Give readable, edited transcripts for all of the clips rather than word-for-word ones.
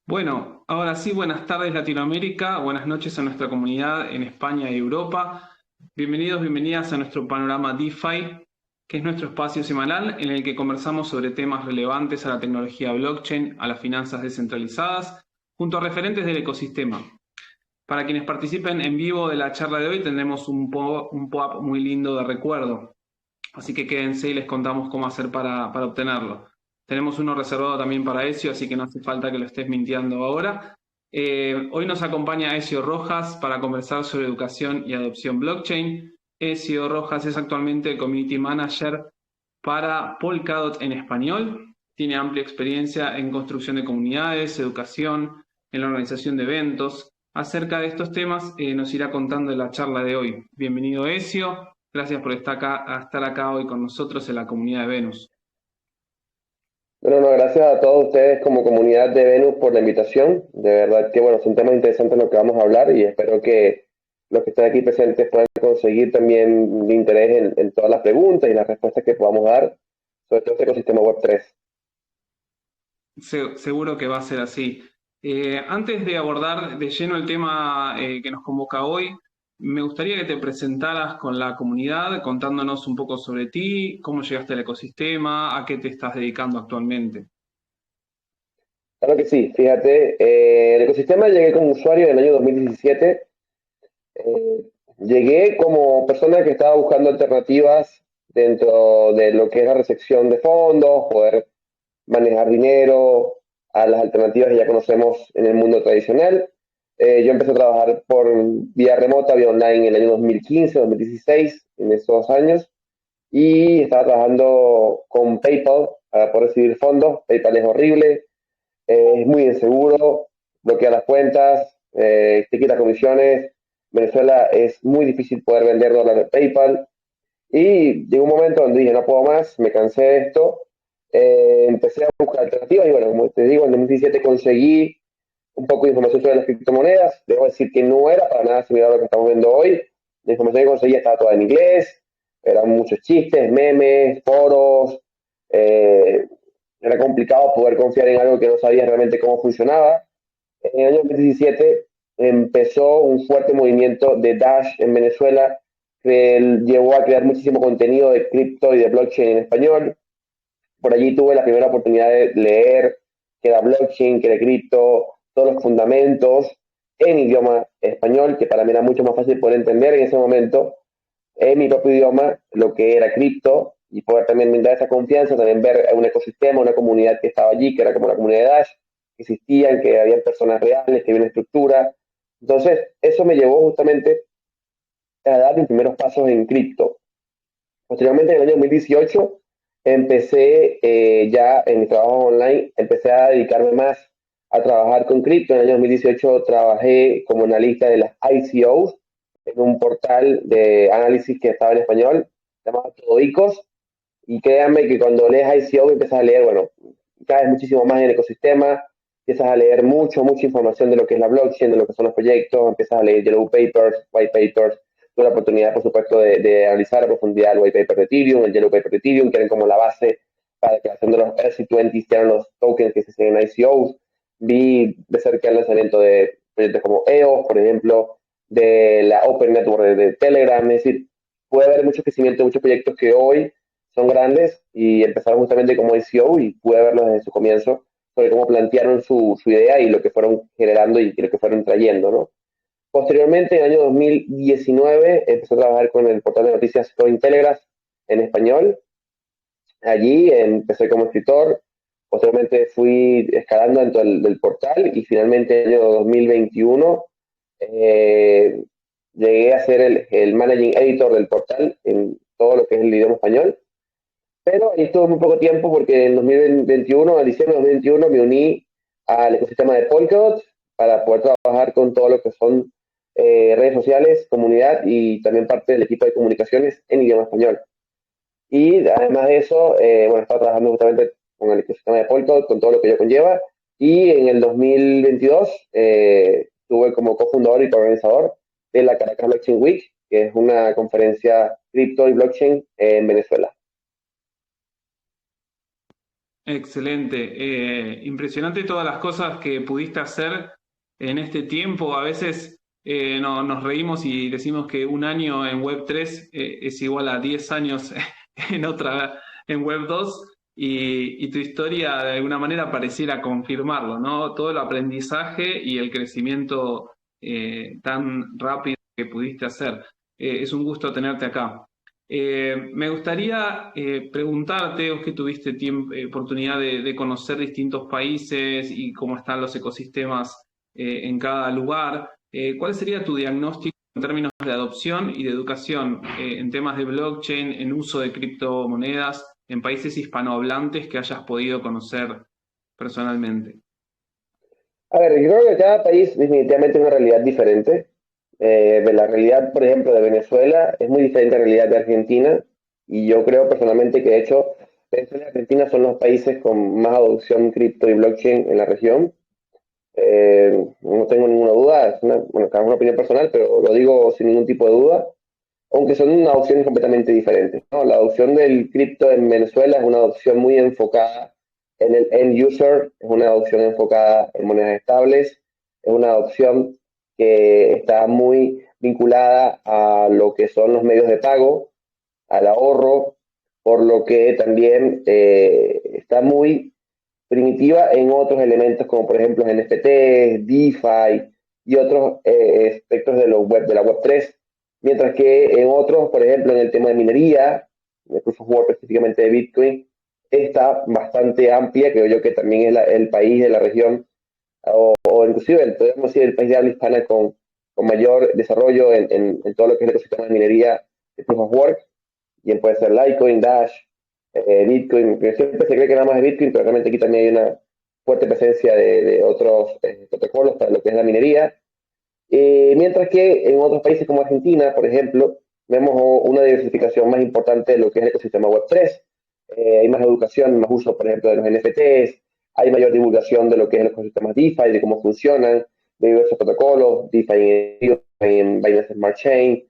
Bueno, ahora sí, buenas tardes Latinoamérica, buenas noches a nuestra comunidad en España y Europa. Bienvenidos, bienvenidas a nuestro panorama DeFi, que es nuestro espacio semanal en el que conversamos sobre temas relevantes a la tecnología blockchain, a las finanzas descentralizadas, junto a referentes del ecosistema. Para quienes participen en vivo de la charla de hoy tendremos un pop-up muy lindo de recuerdo. Así que quédense y les contamos cómo hacer para obtenerlo. Tenemos uno reservado también para Ezio, así que no hace falta que lo estés mintiendo ahora. Hoy nos acompaña Ezio Rojas para conversar sobre educación y adopción blockchain. Ezio Rojas es actualmente el Community Manager para Polkadot en español. Tiene amplia experiencia en construcción de comunidades, educación, en la organización de eventos. Acerca de estos temas nos irá contando en la charla de hoy. Bienvenido, Ezio. Gracias por estar acá hoy con nosotros en la comunidad de Venus. Bueno, no, gracias a todos ustedes como comunidad de Venus por la invitación. De verdad que, bueno, son temas interesantes los que vamos a hablar y espero que los que están aquí presentes puedan conseguir también mi interés en todas las preguntas y las respuestas que podamos dar sobre todo este ecosistema Web3. Seguro que va a ser así. Antes de abordar de lleno el tema que nos convoca hoy, me gustaría que te presentaras con la comunidad, contándonos un poco sobre ti, cómo llegaste al ecosistema, a qué te estás dedicando actualmente. Claro que sí, fíjate, el ecosistema llegué como usuario en el año 2017. eh, Llegué como persona que estaba buscando alternativas dentro de lo que es la recepción de fondos, poder manejar dinero, a las alternativas que ya conocemos en el mundo tradicional. Yo empecé a trabajar por vía remota, vía online en el año 2015, 2016, en esos años, y estaba trabajando con PayPal para poder recibir fondos. PayPal es horrible, es muy inseguro, bloquea las cuentas, te quita comisiones. Venezuela es muy difícil poder vender dólares de PayPal. Y llegó un momento donde dije, no puedo más, me cansé de esto. Empecé a buscar alternativas y bueno, como te digo, en 2017 conseguí un poco de información sobre las criptomonedas. Debo decir que no era para nada similar a lo que estamos viendo hoy. La información que conseguía estaba toda en inglés, eran muchos chistes, memes, foros. eh, Era complicado poder confiar en algo que no sabía realmente cómo funcionaba. En el año 2017 empezó un fuerte movimiento de Dash en Venezuela que llevó a crear muchísimo contenido de cripto y de blockchain en español. Por allí tuve la primera oportunidad de leer qué era blockchain, qué era cripto, todos los fundamentos en idioma español, que para mí era mucho más fácil poder entender en ese momento en mi propio idioma lo que era cripto y poder también brindar esa confianza, también ver un ecosistema, una comunidad que estaba allí, que era como la comunidad de Dash, que existían, que había personas reales, que había una estructura. Entonces, eso me llevó justamente a dar mis primeros pasos en cripto. Posteriormente, en el año 2018, empecé ya en mi trabajo online, empecé a dedicarme más a trabajar con cripto. En el año 2018 trabajé como analista de las ICOs en un portal de análisis que estaba en español, llamado Todicos. Y créanme que cuando lees ICO empiezas a leer, bueno, cada vez muchísimo más en el ecosistema, empiezas a leer mucha información de lo que es la blockchain, de lo que son los proyectos, empiezas a leer yellow papers, white papers. Tuve la oportunidad, por supuesto, de analizar a profundidad el white paper de Ethereum, el yellow paper de Ethereum, que eran como la base para la creación de los ERC20, que eran los tokens que se hacían en ICOs. Vi de cerca el lanzamiento de proyectos como EOS, por ejemplo, de la Open Network de Telegram. Es decir, puede haber mucho crecimiento, muchos proyectos que hoy son grandes y empezaron justamente como ICO y pude verlos desde su comienzo sobre cómo plantearon su idea y lo que fueron generando y lo que fueron trayendo, ¿no? Posteriormente, en el año 2019, empecé a trabajar con el portal de noticias Cointelegraph en español. Allí empecé como escritor, posteriormente fui escalando dentro del portal y finalmente en el año 2021 eh, llegué a ser el managing editor del portal en todo lo que es el idioma español. Pero ahí estuve muy poco tiempo porque en 2021, a diciembre de 2021, me uní al ecosistema de Polkadot para poder trabajar con todo lo que son redes sociales, comunidad y también parte del equipo de comunicaciones en idioma español. Y además de eso, bueno, estaba trabajando justamente con el ecosistema de Polkadot, con todo lo que ello conlleva. Y en el 2022 estuve como cofundador y coorganizador de la Caracas Blockchain Week, que es una conferencia cripto y blockchain en Venezuela. Excelente. Impresionante todas las cosas que pudiste hacer en este tiempo. A veces nos reímos y decimos que un año en Web3 es igual a 10 años en Web2 y tu historia de alguna manera pareciera confirmarlo, ¿no? Todo el aprendizaje y el crecimiento tan rápido que pudiste hacer. Es un gusto tenerte acá. Me gustaría preguntarte, vos que tuviste oportunidad de conocer distintos países y cómo están los ecosistemas en cada lugar, ¿cuál sería tu diagnóstico en términos de adopción y de educación en temas de blockchain, en uso de criptomonedas, en países hispanohablantes que hayas podido conocer personalmente? A ver, yo creo que cada país definitivamente es una realidad diferente. De la realidad, por ejemplo, de Venezuela es muy diferente a la realidad de Argentina y yo creo personalmente que de hecho Venezuela y Argentina son los países con más adopción cripto y blockchain en la región. No tengo ninguna duda, bueno, cada una opinión personal, pero lo digo sin ningún tipo de duda, aunque son una adopciones completamente diferentes, ¿no? La adopción del cripto en Venezuela es una adopción muy enfocada en el end user, es una adopción enfocada en monedas estables, es una adopción que está muy vinculada a lo que son los medios de pago, al ahorro, por lo que también está muy primitiva en otros elementos como por ejemplo NFT, DeFi y otros aspectos de la Web3, mientras que en otros, por ejemplo en el tema de minería, de Proof of Work específicamente de Bitcoin, está bastante amplia, creo yo que también es el país de la región, o inclusive podemos decir el país de habla hispana con mayor desarrollo en todo lo que es el ecosistema de minería de Proof of Work, bien puede ser Litecoin, Dash, Bitcoin, que siempre se cree que nada más es Bitcoin, pero realmente aquí también hay una fuerte presencia de otros protocolos para lo que es la minería. Mientras que en otros países como Argentina, por ejemplo, vemos una diversificación más importante de lo que es el ecosistema Web3. Hay más educación, más uso, por ejemplo, de los NFTs, hay mayor divulgación de lo que es el ecosistema DeFi, de cómo funcionan, de diversos protocolos, DeFi en Binance Smart Chain,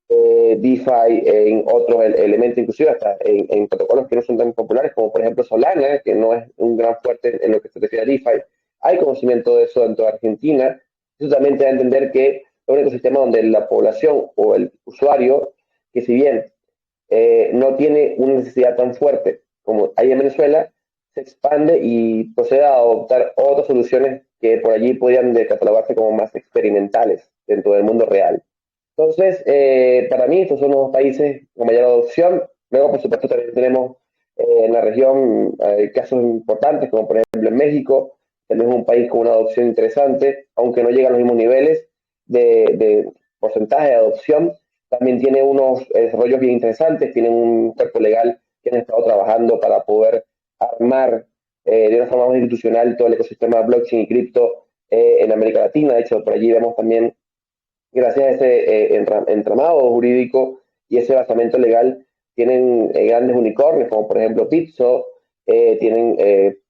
DeFi en otros elementos, inclusive hasta en protocolos que no son tan populares, como por ejemplo Solana, que no es un gran fuerte en lo que se refiere a DeFi. Hay conocimiento de eso dentro de Argentina. Eso también te da a entender que es un ecosistema donde la población o el usuario, que si bien no tiene una necesidad tan fuerte como hay en Venezuela, se expande y procede a adoptar otras soluciones que por allí podrían catalogarse como más experimentales dentro del mundo real. Entonces, para mí, estos son los países con mayor adopción. Luego, por supuesto, también tenemos en la región casos importantes, como por ejemplo en México, tenemos un país con una adopción interesante, aunque no llega a los mismos niveles de porcentaje de adopción. También tiene unos desarrollos bien interesantes, tienen un cuerpo legal que han estado trabajando para poder armar de una forma más institucional todo el ecosistema blockchain y cripto en América Latina. De hecho, por allí vemos también gracias a ese entramado jurídico y ese basamento legal, tienen grandes unicornios, como por ejemplo Pizzo, tienen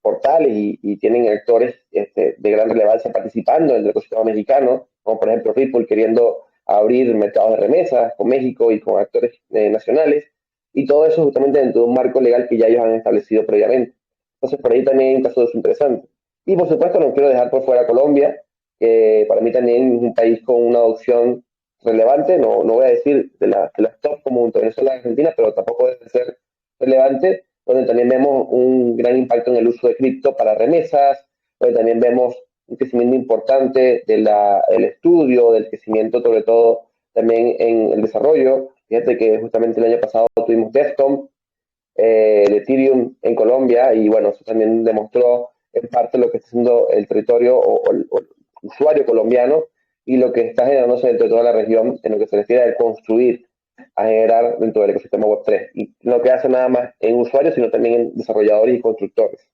portales y tienen actores de gran relevancia participando en el ecosistema mexicano, como por ejemplo Ripple queriendo abrir mercados de remesas con México y con actores nacionales, y todo eso justamente dentro de un marco legal que ya ellos han establecido previamente. Entonces, por ahí también hay un caso de eso interesante. Y por supuesto, no quiero dejar por fuera Colombia, que para mí también es un país con una adopción relevante, no voy a decir de las top como Venezuela y Argentina, pero tampoco debe ser relevante, donde también vemos un gran impacto en el uso de cripto para remesas, donde también vemos un crecimiento importante del estudio, del crecimiento sobre todo también en el desarrollo. Fíjate que justamente el año pasado tuvimos DEFCON, de Ethereum en Colombia, y bueno, eso también demostró en parte lo que está haciendo el territorio o el usuario colombiano y lo que está generándose dentro de toda la región en lo que se refiere a construir, a generar dentro del ecosistema Web3. Y no que hace nada más en usuarios, sino también en desarrolladores y constructores.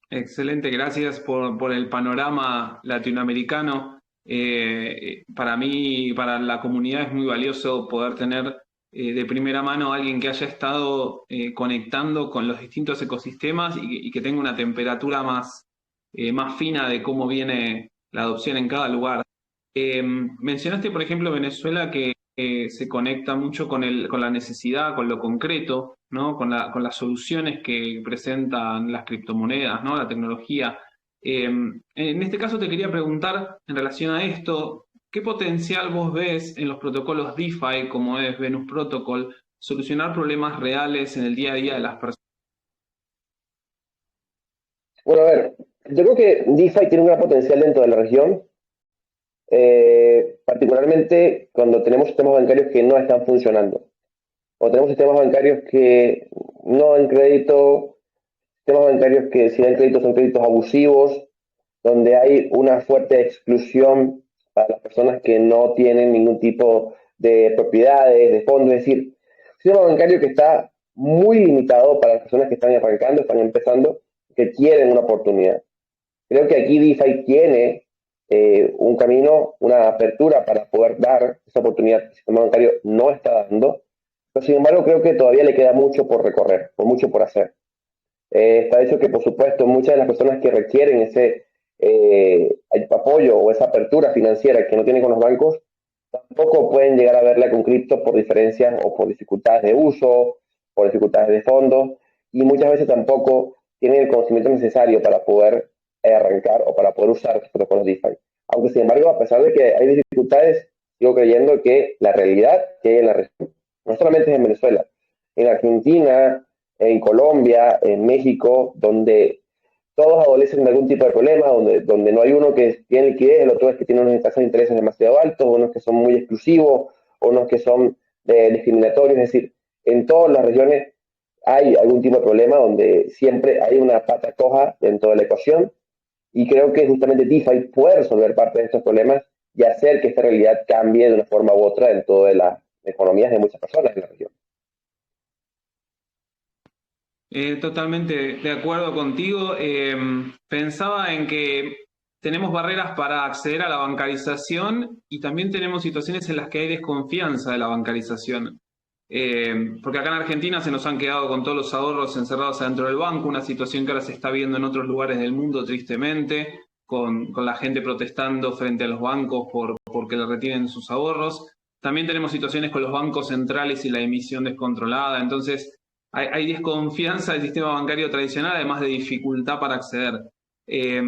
Excelente, gracias por el panorama latinoamericano. Para mí, para la comunidad es muy valioso poder tener de primera mano a alguien que haya estado conectando con los distintos ecosistemas y que tenga una temperatura más fina de cómo viene la adopción en cada lugar. Mencionaste, por ejemplo, Venezuela que se conecta mucho con la necesidad, con lo concreto. ¿no? Con las soluciones que presentan las criptomonedas, ¿no? La tecnología. En este caso te quería preguntar en relación a esto, ¿qué potencial vos ves en los protocolos DeFi, como es Venus Protocol, solucionar problemas reales en el día a día de las personas? Bueno, a ver, yo creo que DeFi tiene un gran potencial dentro de la región, particularmente cuando tenemos sistemas bancarios que no están funcionando, o tenemos sistemas bancarios que no dan crédito, sistemas bancarios que si dan crédito son créditos abusivos, donde hay una fuerte exclusión para las personas que no tienen ningún tipo de propiedades, de fondos, es decir, un sistema bancario que está muy limitado para las personas que están arrancando, están empezando, que quieren una oportunidad. Creo que aquí DeFi tiene un camino, una apertura para poder dar esa oportunidad que el sistema bancario no está dando, pero sin embargo creo que todavía le queda mucho por recorrer, por mucho por hacer. Está hecho que, por supuesto, muchas de las personas que requieren ese apoyo o esa apertura financiera que no tienen con los bancos, tampoco pueden llegar a verla con cripto por diferencias o por dificultades de uso, por dificultades de fondos, y muchas veces tampoco tienen el conocimiento necesario para poder arrancar o para poder usar los protocolos DeFi. Aunque, sin embargo, a pesar de que hay dificultades, sigo creyendo que la realidad que hay en la región, no solamente es en Venezuela, en Argentina, en Colombia, en México, donde todos adolecen de algún tipo de problema, donde no hay uno que tiene liquidez, el otro es que tiene unos tasas de intereses demasiado altos, unos que son muy exclusivos, unos que son discriminatorios, es decir, en todas las regiones hay algún tipo de problema donde siempre hay una pata coja dentro de la ecuación y creo que justamente DeFi puede resolver parte de estos problemas y hacer que esta realidad cambie de una forma u otra en todas las economías de muchas personas en la región. Totalmente de acuerdo contigo. Pensaba en que tenemos barreras para acceder a la bancarización y también tenemos situaciones en las que hay desconfianza de la bancarización. Porque acá en Argentina se nos han quedado con todos los ahorros encerrados adentro del banco, una situación que ahora se está viendo en otros lugares del mundo tristemente, con la gente protestando frente a los bancos porque le retienen sus ahorros. También tenemos situaciones con los bancos centrales y la emisión descontrolada. Entonces, hay desconfianza del sistema bancario tradicional, además de dificultad para acceder. Eh,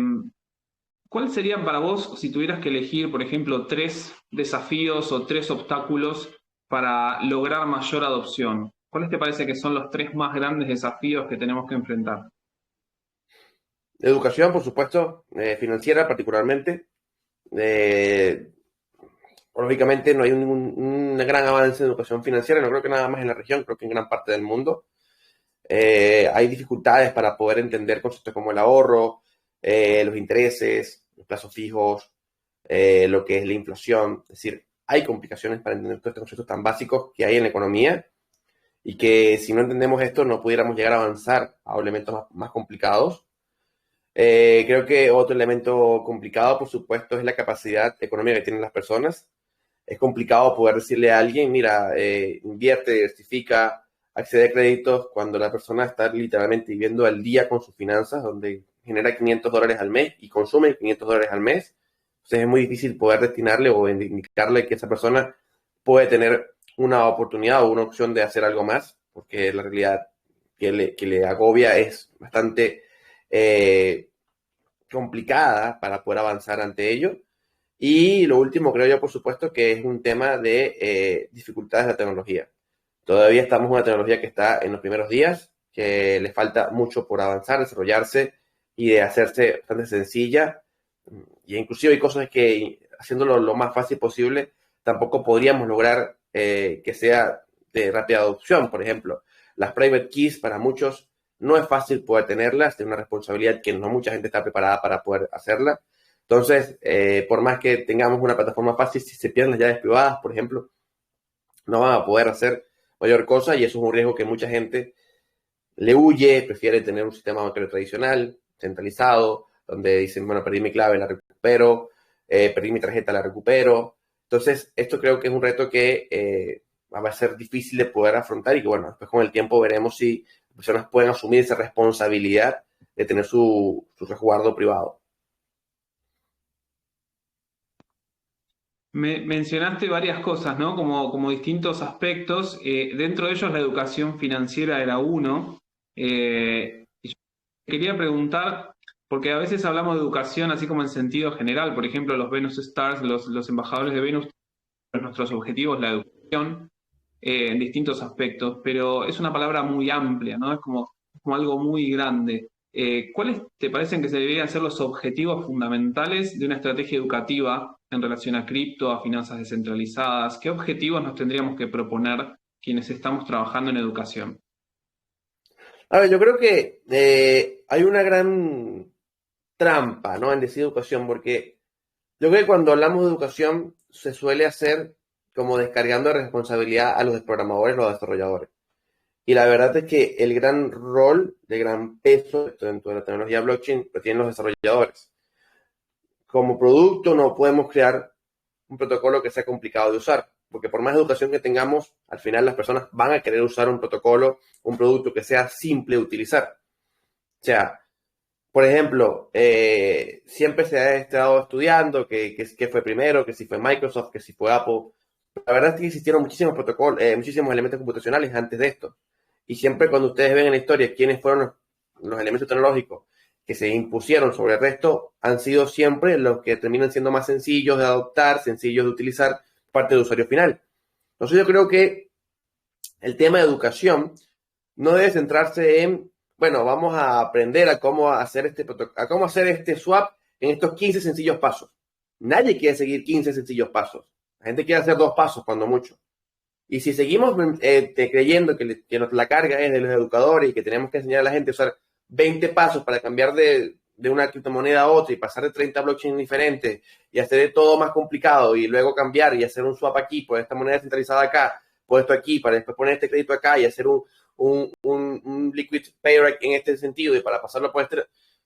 ¿Cuáles serían para vos, si tuvieras que elegir, por ejemplo, tres desafíos o tres obstáculos para lograr mayor adopción? ¿Cuáles te parece que son los tres más grandes desafíos que tenemos que enfrentar? Educación, por supuesto, financiera particularmente. Eh, Lógicamente no hay un gran avance en educación financiera, no creo que nada más en la región, creo que en gran parte del mundo. Hay dificultades para poder entender conceptos como el ahorro, los intereses, los plazos fijos, lo que es la inflación. Es decir, hay complicaciones para entender todos estos conceptos tan básicos que hay en la economía y que si no entendemos esto no pudiéramos llegar a avanzar a elementos más complicados. Creo que otro elemento complicado, por supuesto, es la capacidad económica que tienen las personas. Es complicado poder decirle a alguien, mira, invierte, diversifica, accede a créditos cuando la persona está literalmente viviendo al día con sus finanzas, donde genera $500 al mes y consume $500 al mes. Entonces es muy difícil poder destinarle o indicarle que esa persona puede tener una oportunidad o una opción de hacer algo más, porque la realidad que le agobia es bastante eh, complicada para poder avanzar ante ello. Y lo último, creo yo, por supuesto, que es un tema de dificultades de la tecnología. Todavía estamos en una tecnología que está en los primeros días, que le falta mucho por avanzar, desarrollarse y de hacerse bastante sencilla. Y inclusive hay cosas que, haciéndolo lo más fácil posible, tampoco podríamos lograr que sea de rápida adopción. Por ejemplo, las private keys para muchos no es fácil poder tenerlas, es una responsabilidad que no mucha gente está preparada para poder hacerla. Entonces, por más que tengamos una plataforma fácil, si se pierden las llaves privadas, por ejemplo, no van a poder hacer mayor cosa y eso es un riesgo que mucha gente le huye, prefiere tener un sistema bancario tradicional, centralizado, donde dicen, bueno, perdí mi clave, la recupero, perdí mi tarjeta, la recupero. Entonces, esto creo que es un reto que va a ser difícil de poder afrontar y que, bueno, después con el tiempo veremos si las personas pueden asumir esa responsabilidad de tener su resguardo privado. Mencionaste varias cosas, ¿no? Como distintos aspectos. Dentro de ellos la educación financiera era uno. Y yo quería preguntar, porque a veces hablamos de educación así como en sentido general, por ejemplo, los Venus Stars, los embajadores de Venus, nuestros objetivos, la educación, en distintos aspectos, pero es una palabra muy amplia, ¿no? Es como algo muy grande. ¿Cuáles te parecen que se deberían ser los objetivos fundamentales de una estrategia educativa en relación a cripto, a finanzas descentralizadas? ¿Qué objetivos nos tendríamos que proponer quienes estamos trabajando en educación? A ver, yo creo que hay una gran trampa, ¿no? En decir educación, porque yo creo que cuando hablamos de educación se suele hacer como descargando de responsabilidad a los programadores, los desarrolladores. Y la verdad es que el gran rol, de gran peso dentro de la tecnología blockchain lo tienen los desarrolladores. Como producto no podemos crear un protocolo que sea complicado de usar, porque por más educación que tengamos, al final las personas van a querer usar un protocolo, un producto que sea simple de utilizar. O sea, por ejemplo, siempre se ha estado estudiando que fue primero, que si fue Microsoft, que si fue Apple. La verdad es que existieron muchísimos protocolos, muchísimos elementos computacionales antes de esto. Y siempre cuando ustedes ven en la historia quiénes fueron los elementos tecnológicos que se impusieron sobre el resto, han sido siempre los que terminan siendo más sencillos de adoptar, sencillos de utilizar, parte del usuario final. Entonces yo creo que el tema de educación no debe centrarse en, bueno, vamos a aprender a cómo hacer a cómo hacer este swap en estos 15 sencillos pasos. Nadie quiere seguir 15 sencillos pasos. La gente quiere hacer 2 pasos, cuando mucho. Y si seguimos creyendo que la carga es de los educadores y que tenemos que enseñar a la gente a usar 20 pasos para cambiar de una criptomoneda a otra y pasar de 30 blockchains diferentes y hacer todo más complicado y luego cambiar y hacer un swap aquí por esta moneda centralizada acá, por esto aquí, para después poner este crédito acá y hacer un liquid payer en este sentido y para pasarlo por este,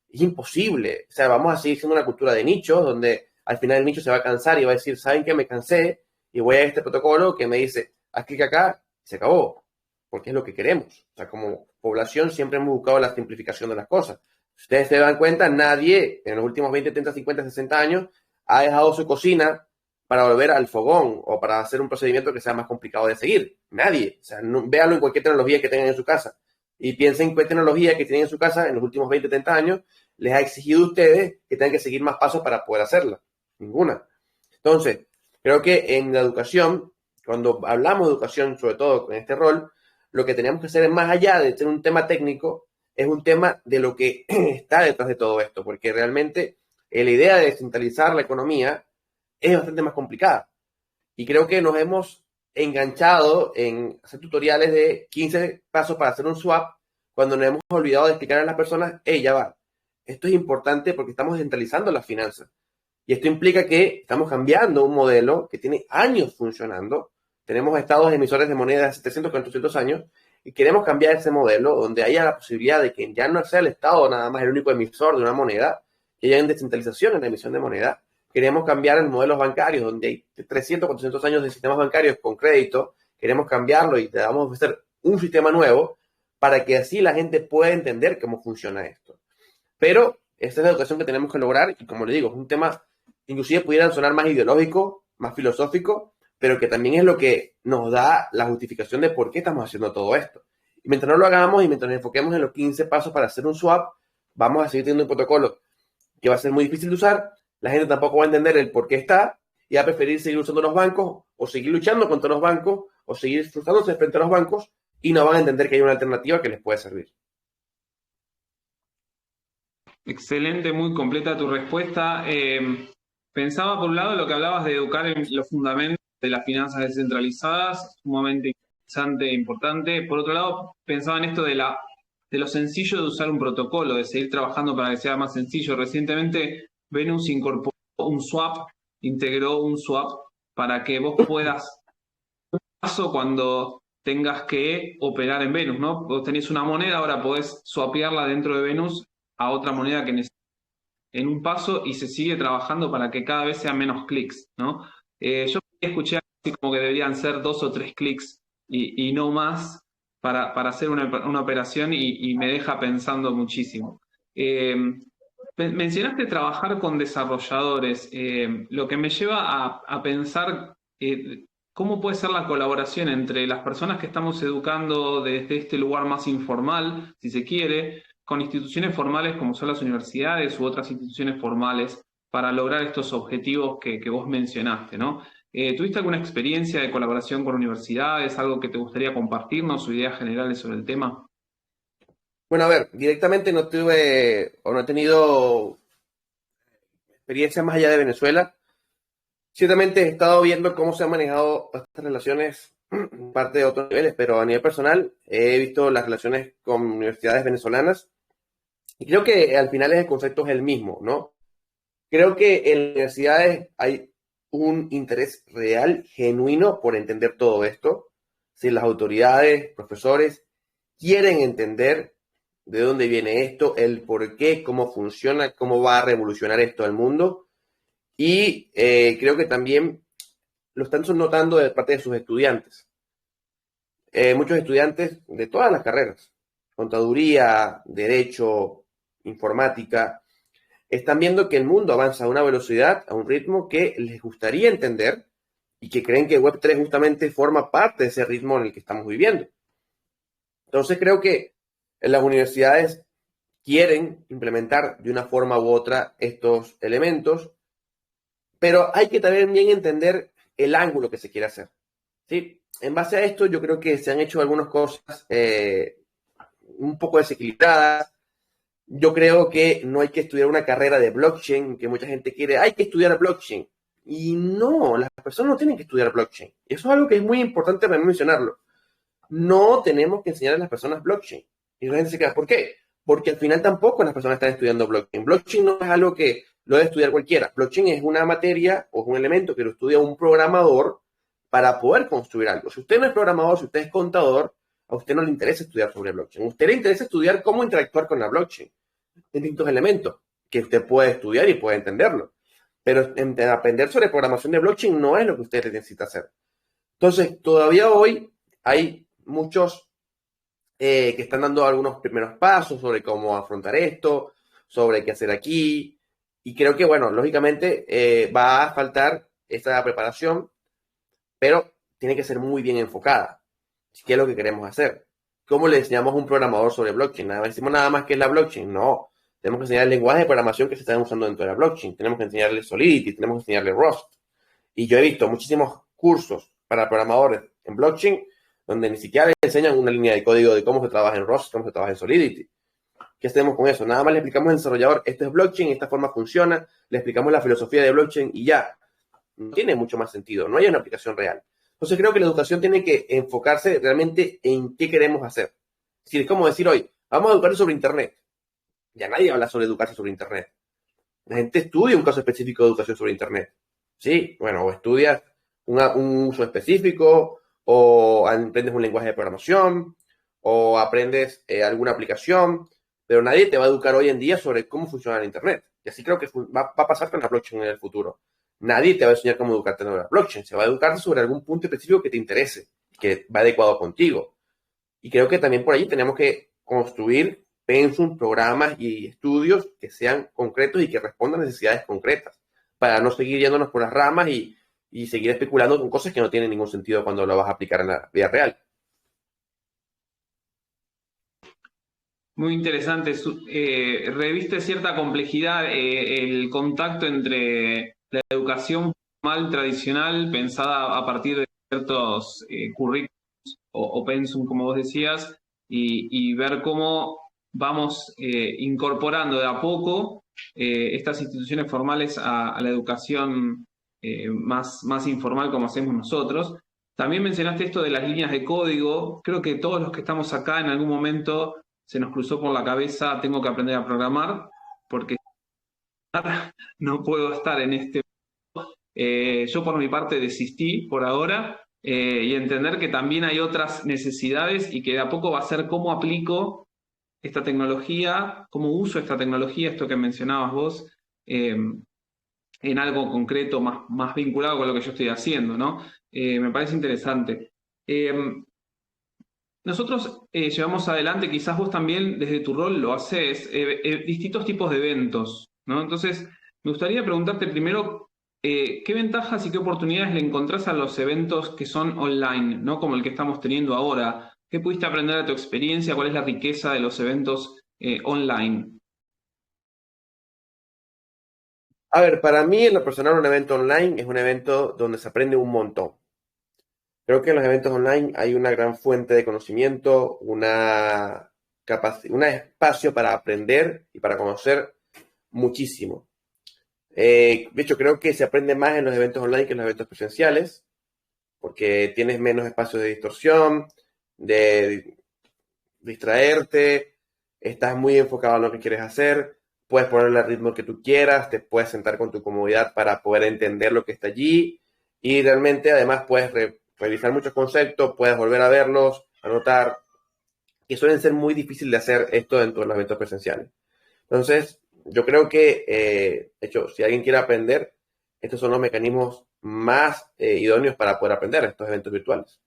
es imposible. O sea, vamos a seguir siendo una cultura de nichos donde al final el nicho se va a cansar y va a decir, ¿saben qué? Me cansé y voy a este protocolo que me dice, haz clic acá, se acabó, porque es lo que queremos. O sea, como población siempre hemos buscado la simplificación de las cosas. Si ustedes se dan cuenta, nadie en los últimos 20, 30, 50, 60 años ha dejado su cocina para volver al fogón o para hacer un procedimiento que sea más complicado de seguir. Nadie. O sea, véanlo en cualquier tecnología que tengan en su casa. Y piensen qué tecnología que tienen en su casa en los últimos 20, 30 años les ha exigido a ustedes que tengan que seguir más pasos para poder hacerla. Ninguna. Entonces, creo que en la educación, cuando hablamos de educación, sobre todo con este rol, lo que tenemos que hacer es, más allá de ser un tema técnico, es un tema de lo que está detrás de todo esto, porque realmente la idea de descentralizar la economía es bastante más complicada. Y creo que nos hemos enganchado en hacer tutoriales de 15 pasos para hacer un swap, cuando nos hemos olvidado de explicar a las personas, hey, ya va, esto es importante porque estamos descentralizando las finanzas. Y esto implica que estamos cambiando un modelo que tiene años funcionando. Tenemos estados emisores de moneda de hace 300, 400 años y queremos cambiar ese modelo donde haya la posibilidad de que ya no sea el Estado nada más el único emisor de una moneda, que haya descentralización en la emisión de moneda. Queremos cambiar el modelo bancario, donde hay 300, 400 años de sistemas bancarios con crédito. Queremos cambiarlo y te vamos a ofrecer un sistema nuevo para que así la gente pueda entender cómo funciona esto. Pero esta es la educación que tenemos que lograr y, como le digo, es un tema inclusive pudieran sonar más ideológico, más filosófico, pero que también es lo que nos da la justificación de por qué estamos haciendo todo esto. Y mientras no lo hagamos y mientras nos enfoquemos en los 15 pasos para hacer un swap, vamos a seguir teniendo un protocolo que va a ser muy difícil de usar, la gente tampoco va a entender el por qué está y va a preferir seguir usando los bancos o seguir luchando contra los bancos o seguir frustrándose frente a los bancos y no van a entender que hay una alternativa que les puede servir. Excelente, muy completa tu respuesta. Pensaba por un lado lo que hablabas de educar en los fundamentos de las finanzas descentralizadas, sumamente interesante e importante. Por otro lado, pensaba en esto de lo sencillo de usar un protocolo, de seguir trabajando para que sea más sencillo. Recientemente Venus incorporó un swap, integró un swap para que vos puedas, paso cuando tengas que operar en Venus, ¿no? Vos tenés una moneda, ahora podés swapearla dentro de Venus a otra moneda que necesites en un paso y se sigue trabajando para que cada vez sean menos clics, ¿no? Yo escuché así como que deberían ser 2 o 3 clics y no más para hacer una operación y me deja pensando muchísimo. Mencionaste trabajar con desarrolladores, lo que me lleva a pensar cómo puede ser la colaboración entre las personas que estamos educando desde este lugar más informal, si se quiere, con instituciones formales como son las universidades u otras instituciones formales para lograr estos objetivos que vos mencionaste, ¿no? ¿Tuviste alguna experiencia de colaboración con universidades, algo que te gustaría compartirnos o ideas generales sobre el tema? Bueno, a ver, directamente no tuve o no he tenido experiencia más allá de Venezuela. Ciertamente he estado viendo cómo se han manejado estas relaciones, parte de otros niveles, pero a nivel personal he visto las relaciones con universidades venezolanas y creo que al final el concepto es el mismo, ¿no? Creo que en las universidades hay un interés real, genuino por entender todo esto. Si las autoridades, profesores quieren entender de dónde viene esto, el por qué, cómo funciona, cómo va a revolucionar esto al mundo. Y creo que también lo están notando de parte de sus estudiantes. Muchos estudiantes de todas las carreras, contaduría, derecho, informática, están viendo que el mundo avanza a una velocidad, a un ritmo que les gustaría entender y que creen que Web3 justamente forma parte de ese ritmo en el que estamos viviendo. Entonces creo que las universidades quieren implementar de una forma u otra estos elementos, pero hay que también bien entender el ángulo que se quiere hacer. ¿Sí? En base a esto, yo creo que se han hecho algunas cosas un poco desequilibradas. Yo creo que no hay que estudiar una carrera de blockchain, que mucha gente quiere, hay que estudiar blockchain. Y no, las personas no tienen que estudiar blockchain. Y eso es algo que es muy importante para mí mencionarlo. No tenemos que enseñar a las personas blockchain. Y la gente se queda, ¿por qué? Porque al final tampoco las personas están estudiando blockchain. Blockchain no es algo que lo debe estudiar cualquiera. Blockchain es una materia o es un elemento que lo estudia un programador para poder construir algo. Si usted no es programador, si usted es contador, a usted no le interesa estudiar sobre blockchain. A usted le interesa estudiar cómo interactuar con la blockchain. Distintos elementos que usted puede estudiar y puede entenderlo. Pero aprender sobre programación de blockchain no es lo que usted necesita hacer. Entonces, todavía hoy hay muchos que están dando algunos primeros pasos sobre cómo afrontar esto, sobre qué hacer aquí. Y creo que, bueno, lógicamente va a faltar esa preparación, pero tiene que ser muy bien enfocada. ¿Qué es lo que queremos hacer? ¿Cómo le enseñamos a un programador sobre blockchain? Decimos nada más que es la blockchain. No. Tenemos que enseñar el lenguaje de programación que se están usando dentro de la blockchain. Tenemos que enseñarle Solidity, tenemos que enseñarle Rust. Y yo he visto muchísimos cursos para programadores en blockchain donde ni siquiera le enseñan una línea de código de cómo se trabaja en Rust, cómo se trabaja en Solidity. ¿Qué hacemos con eso? Nada más le explicamos al desarrollador, esto es blockchain, esta forma funciona, le explicamos la filosofía de blockchain y ya. No tiene mucho más sentido, no hay una aplicación real. Entonces creo que la educación tiene que enfocarse realmente en qué queremos hacer. Es decir, es como decir hoy, vamos a educar sobre Internet. Ya nadie habla sobre educarse sobre Internet. La gente estudia un caso específico de educación sobre Internet. Sí, bueno, o estudias un uso específico, o aprendes un lenguaje de programación, o aprendes alguna aplicación, pero nadie te va a educar hoy en día sobre cómo funciona el Internet. Y así creo que va a pasar con la blockchain en el futuro. Nadie te va a enseñar cómo educarte sobre la blockchain. Se va a educar sobre algún punto específico que te interese, que va adecuado contigo. Y creo que también por ahí tenemos que construir pensum, programas y estudios que sean concretos y que respondan a necesidades concretas, para no seguir yéndonos por las ramas y seguir especulando con cosas que no tienen ningún sentido cuando lo vas a aplicar en la vida real. Muy interesante. Reviste cierta complejidad el contacto entre la educación formal tradicional pensada a partir de ciertos currículos o pensum, como vos decías, y ver cómo vamos incorporando de a poco estas instituciones formales a la educación más informal como hacemos nosotros. También mencionaste esto de las líneas de código. Creo que todos los que estamos acá en algún momento se nos cruzó por la cabeza, tengo que aprender a programar, porque no puedo estar en este... yo por mi parte desistí por ahora y entender que también hay otras necesidades y que de a poco va a ser cómo aplico esta tecnología, cómo uso esta tecnología, esto que mencionabas vos, en algo concreto más vinculado con lo que yo estoy haciendo, ¿no? Me parece interesante. Nosotros llevamos adelante, quizás vos también desde tu rol lo hacés, distintos tipos de eventos ¿no? Entonces, me gustaría preguntarte primero, ¿qué ventajas y qué oportunidades le encontrás a los eventos que son online, ¿no? Como el que estamos teniendo ahora? ¿Qué pudiste aprender de tu experiencia? ¿Cuál es la riqueza de los eventos online? A ver, para mí en lo personal un evento online es un evento donde se aprende un montón. Creo que en los eventos online hay una gran fuente de conocimiento, un espacio para aprender y para conocer muchísimo. De hecho, creo que se aprende más en los eventos online que en los eventos presenciales, porque tienes menos espacio de distorsión, de distraerte, estás muy enfocado en lo que quieres hacer, puedes ponerle el ritmo que tú quieras, te puedes sentar con tu comodidad para poder entender lo que está allí y realmente además puedes revisar muchos conceptos, puedes volver a verlos, anotar, y suelen ser muy difícil de hacer esto dentro de los eventos presenciales. Entonces, yo creo que, de hecho, si alguien quiere aprender, estos son los mecanismos más idóneos para poder aprender estos eventos virtuales.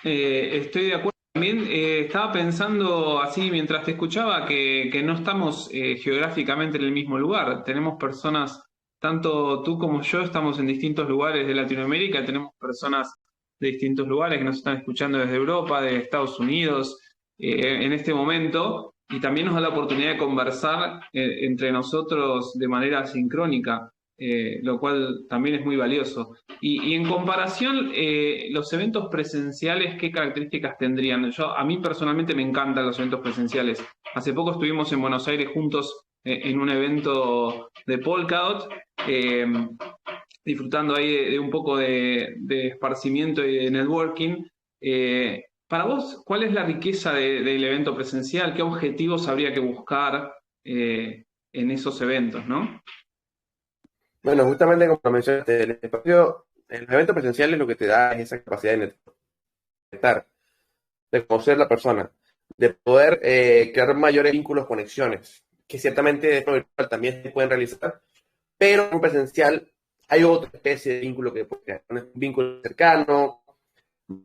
Estoy de acuerdo. También estaba pensando así mientras te escuchaba que no estamos geográficamente en el mismo lugar. Tenemos personas, tanto tú como yo estamos en distintos lugares de Latinoamérica, tenemos personas de distintos lugares que nos están escuchando desde Europa, de Estados Unidos, en este momento, y también nos da la oportunidad de conversar entre nosotros de manera sincrónica, lo cual también es muy valioso. Y en comparación, los eventos presenciales, ¿qué características tendrían? A mí personalmente me encantan los eventos presenciales. Hace poco estuvimos en Buenos Aires juntos en un evento de Polkadot, eh, disfrutando ahí de un poco de esparcimiento y de networking. Para vos, ¿cuál es la riqueza del evento presencial? ¿Qué objetivos habría que buscar en esos eventos, no? Bueno, justamente como mencionaste, el espacio, en los eventos presenciales lo que te da es esa capacidad de conectar, de conocer la persona, de poder crear mayores vínculos, conexiones, que ciertamente de forma virtual también se pueden realizar, pero en presencial hay otra especie de vínculo que puede crear, un vínculo cercano,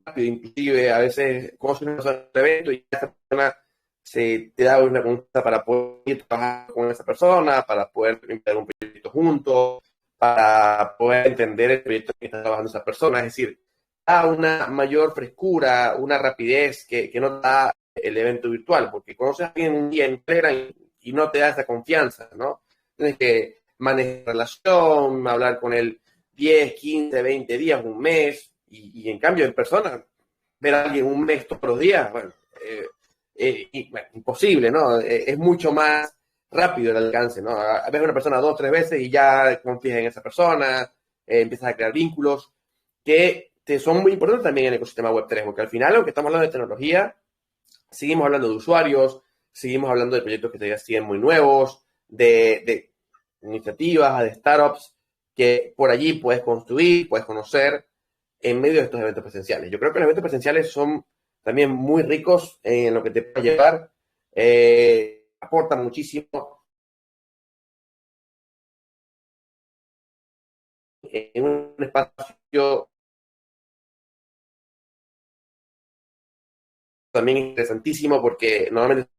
rápido, inclusive a veces conoces una persona en el evento y esa persona se te da una consulta para poder ir a trabajar con esa persona, para poder empezar un proyecto juntos, para poder entender el proyecto que está trabajando esa persona, es decir, da una mayor frescura, una rapidez que no da el evento virtual, porque conoces a alguien un día entera y no te da esa confianza, ¿no? Tienes que manejar relación, hablar con él 10, 15, 20 días, un mes, y en cambio en persona, ver a alguien un mes todos los días, bueno, bueno, imposible, ¿no? Es mucho más rápido el alcance, ¿no? Ves a una persona 2, 3 veces y ya confías en esa persona, empiezas a crear vínculos que te son muy importantes también en el ecosistema Web3, porque al final, aunque estamos hablando de tecnología, seguimos hablando de usuarios, seguimos hablando de proyectos que todavía siguen muy nuevos, de iniciativas, de startups, que por allí puedes construir, puedes conocer en medio de estos eventos presenciales. Yo creo que los eventos presenciales son también muy ricos en lo que te puede llevar, aportan muchísimo en un espacio también interesantísimo porque normalmente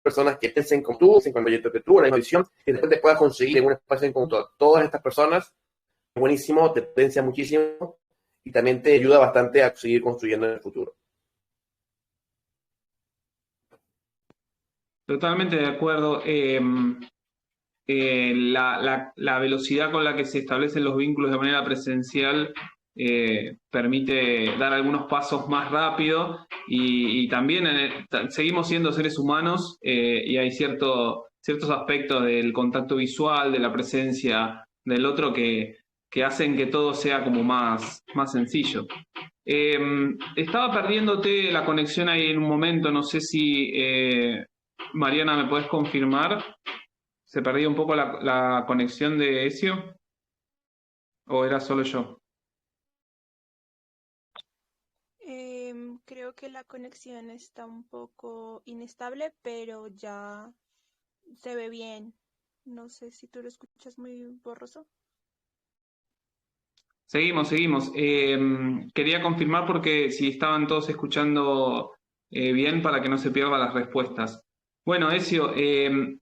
personas que piensen como tú, piensen con el proyecto que tú, la misma visión, y después te puedas conseguir en un espacio en conjunto a todas estas personas, buenísimo, te potencia muchísimo y también te ayuda bastante a seguir construyendo en el futuro. Totalmente de acuerdo. La velocidad con la que se establecen los vínculos de manera presencial permite dar algunos pasos más rápido y también seguimos siendo seres humanos y hay ciertos aspectos del contacto visual, de la presencia del otro que hacen que todo sea como más sencillo. Estaba perdiéndote la conexión ahí en un momento, no sé si Mariana me puedes confirmar. ¿Se perdía un poco la conexión de Ezio? ¿O era solo yo? Creo que la conexión está un poco inestable, pero ya se ve bien. No sé si tú lo escuchas muy borroso. Seguimos. Quería confirmar porque si estaban todos escuchando bien para que no se pierdan las respuestas. Bueno, Ezio,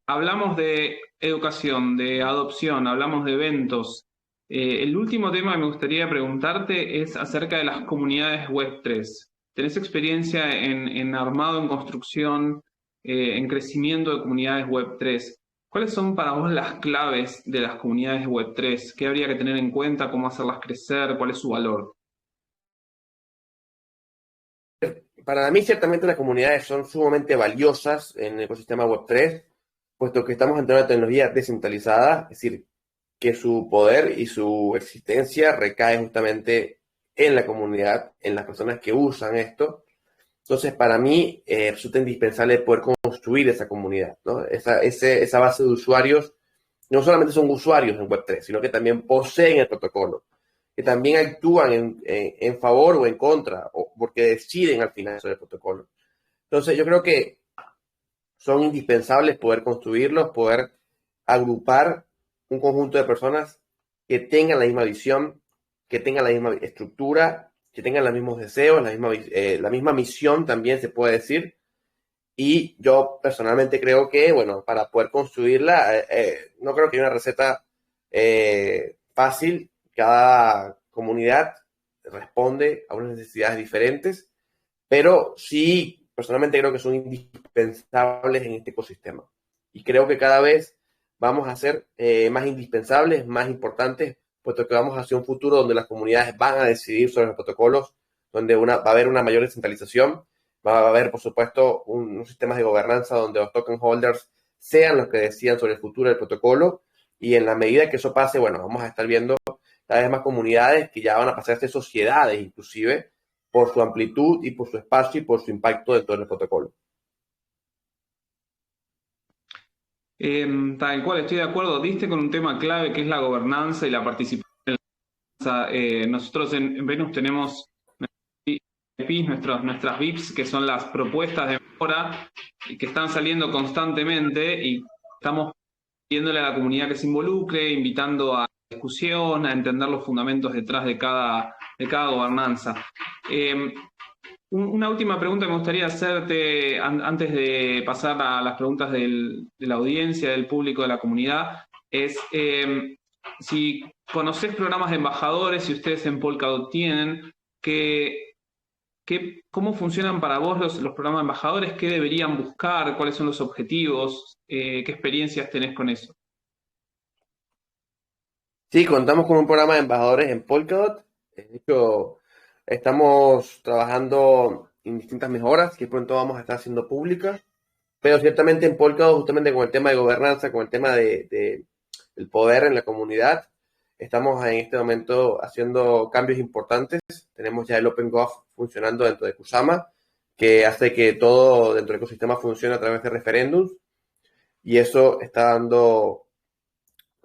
hablamos de educación, de adopción, hablamos de eventos. El último tema que me gustaría preguntarte es acerca de las comunidades Web3. ¿Tenés experiencia en armado, en construcción, en crecimiento de comunidades Web3? ¿Cuáles son para vos las claves de las comunidades Web3? ¿Qué habría que tener en cuenta? ¿Cómo hacerlas crecer? ¿Cuál es su valor? Para mí, ciertamente, las comunidades son sumamente valiosas en el ecosistema Web3, puesto que estamos ante una tecnología descentralizada, es decir, que su poder y su existencia recae justamente en la comunidad, en las personas que usan esto. Entonces, para mí, resulta indispensable poder construir esa comunidad, ¿no? Esa base de usuarios no solamente son usuarios en Web3, sino que también poseen el protocolo, que también actúan en favor o en contra, o porque deciden al final sobre el protocolo. Entonces, yo creo que son indispensables poder construirlos, poder agrupar un conjunto de personas que tengan la misma visión, que tengan la misma estructura, que tengan los mismos deseos, la misma misión también se puede decir. Y yo personalmente creo que, bueno, para poder construirla, no creo que haya una receta fácil. Cada comunidad responde a unas necesidades diferentes, pero sí, personalmente creo que son indispensables en este ecosistema. Y creo que cada vez vamos a ser más indispensables, más importantes, puesto que vamos hacia un futuro donde las comunidades van a decidir sobre los protocolos, donde va a haber una mayor descentralización, va a haber, por supuesto, unos sistemas de gobernanza donde los token holders sean los que decidan sobre el futuro del protocolo, y en la medida que eso pase, bueno, vamos a estar viendo cada vez más comunidades que ya van a pasar a ser sociedades, inclusive, por su amplitud y por su espacio y por su impacto dentro del protocolo. Tal cual, estoy de acuerdo. Diste con un tema clave que es la gobernanza y la participación en la gobernanza. Nosotros en Venus tenemos VIPs, nuestras VIPs, que son las propuestas de mejora y que están saliendo constantemente, y estamos pidiéndole a la comunidad que se involucre, invitando a discusión, a entender los fundamentos detrás de cada gobernanza. Una última pregunta que me gustaría hacerte antes de pasar a las preguntas de la audiencia, del público, de la comunidad, es si conocés programas de embajadores, si ustedes en Polkadot tienen, ¿cómo funcionan para vos los programas de embajadores? ¿Qué deberían buscar? ¿Cuáles son los objetivos? ¿Qué experiencias tenés con eso? Sí, contamos con un programa de embajadores en Polkadot. De hecho, estamos trabajando en distintas mejoras que pronto vamos a estar haciendo públicas. Pero ciertamente en Polkadot, justamente con el tema de gobernanza, con el tema del poder en la comunidad, estamos en este momento haciendo cambios importantes. Tenemos ya el OpenGov funcionando dentro de Kusama, que hace que todo dentro del ecosistema funcione a través de referéndums. Y eso está dando